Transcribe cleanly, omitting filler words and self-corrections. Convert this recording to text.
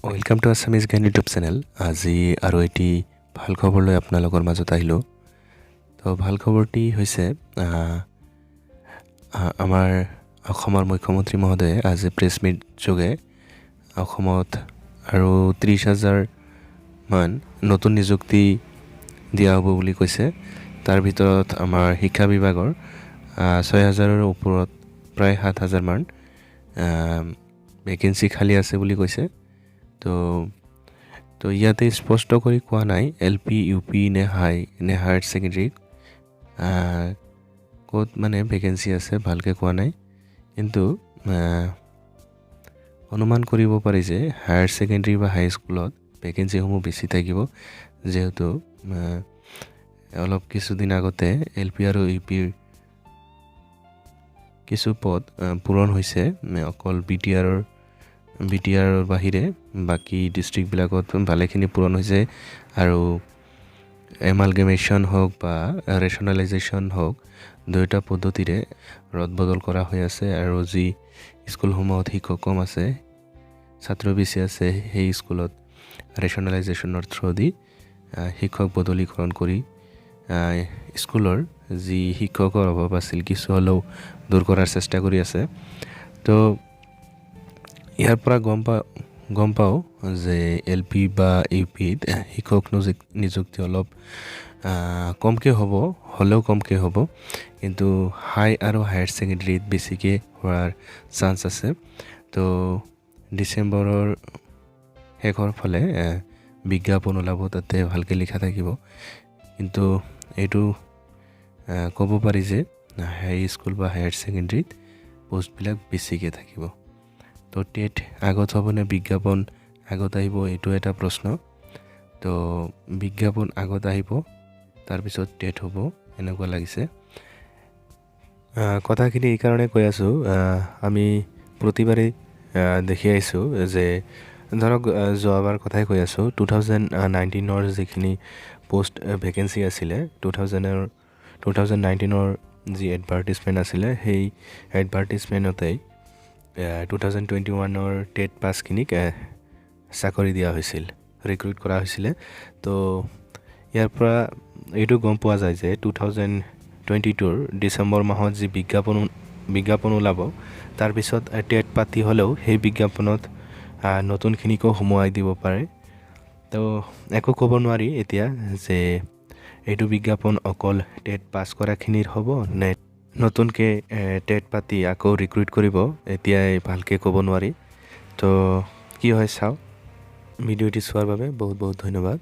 Welcome to Assamese Gyan YouTube channel. আজি আৰু এটি ভাল খবৰ লৈ আপোনালোকৰ মাজত আহিলো। তো ভাল খবৰটি হৈছে আমাৰ অসমৰ মুখ্যমন্ত্ৰী মহোদয়ে আজি প্ৰেছ মিট যোগে অসমত আৰু 30,000 মান নতুন নিযুক্তি দিয়া হ'ব বুলি কৈছে। তাৰ ভিতৰত আমাৰ শিক্ষা বিভাগৰ 6,000ৰ ওপৰত প্ৰায় 7,000 মান ভেকেন্সি খালী আছে বুলি কৈছে। তো ইয়াতে স্পষ্ট কৰি কোৱা নাই LP UP নে হায়াৰ ছেকেণ্ডাৰী ক'ত মানে ভেকেন্সি আছে ভালকৈ কোৱা নাই, কিন্তু অনুমান কৰিব পাৰি যে হায়াৰ ছেকেণ্ডাৰী বা হাই স্কুলত ভেকেন্সিসমূহ বেছি থাকিব, যিহেতু অলপ কিছুদিন আগতে LP আৰু UPৰ কিছু পদ পূৰণ হৈছে। অকল BTR বাহিৰে বাকী ডিষ্ট্ৰিক্টবিলাকত ভালেখিনি পূৰণ হৈছে আৰু এমালগেমেশ্যন হওক বা ৰেচনেলাইজেশ্যন হওক দুয়োটা পদ্ধতিৰে ৰদবদল কৰা হৈ আছে। আৰু যি স্কুলসমূহত শিক্ষক কম আছে, ছাত্ৰ বেছি আছে, সেই স্কুলত ৰেচনেলাইজেশ্যনৰ থ্ৰুদি শিক্ষক বদলীকৰণ কৰি স্কুলৰ যি শিক্ষকৰ অভাৱ আছিল কিছু হ'লেও দূৰ কৰাৰ চেষ্টা কৰি আছে। তো ইয়াৰ পৰা গম পাওঁ যে LP বা UPত শিক্ষক নিযুক্তি অলপ কমকৈ হ'ব, কিন্তু হাই আৰু হায়াৰ ছেকেণ্ডেৰীত বেছিকৈ হোৱাৰ চান্স আছে। তো ডিচেম্বৰৰ শেষৰ ফালে বিজ্ঞাপন ওলাব, তাতে ভালকৈ লিখা থাকিব, কিন্তু এইটো ক'ব পাৰি যে হাই স্কুল বা হায়াৰ ছেকেণ্ডেৰীত পোষ্টবিলাক বেছিকৈ থাকিব। তো টেট আগত হ'বনে বিজ্ঞাপন আগত আহিব, এইটো এটা প্ৰশ্ন। তো বিজ্ঞাপন আগত আহিব, তাৰপিছত টেট হ'ব এনেকুৱা লাগিছে। কথাখিনি এইকাৰণে কৈ আছোঁ, আমি প্ৰতিবাৰেই দেখি আহিছোঁ যে ধৰক যোৱাবাৰ কথাই কৈ আছোঁ, 2019ৰ যিখিনি পোষ্ট ভেকেঞ্চি আছিলে, 2019ৰ যি এডভাৰ্টিজমেণ্ট আছিলে, সেই এডভাৰ্টিজমেণ্টতেই 2021ৰ টেট পাছখিনিক চাকৰি দিয়া হৈছিল, ৰিক্ৰুইট কৰা হৈছিলে। তো ইয়াৰ পৰা এইটো গম পোৱা যায় যে 2022ৰ ডিচেম্বৰ মাহত যি বিজ্ঞাপন ওলাব, তাৰপিছত টেট পাতি হ'লেও সেই বিজ্ঞাপনত নতুনখিনিকো সোমোৱাই দিব পাৰে। তো একো ক'ব নোৱাৰি এতিয়া যে এইটো বিজ্ঞাপন অকল টেট পাছ কৰাখিনিৰ হ'ব নে নতুনকৈ টেট পাতি আকৌ ৰিক্ৰুইট কৰিব, এতিয়াই ভালকৈ ক'ব নোৱাৰি। তো কি হয় চাওঁ। ভিডিঅ'টি চোৱাৰ বাবে বহুত বহুত ধন্যবাদ।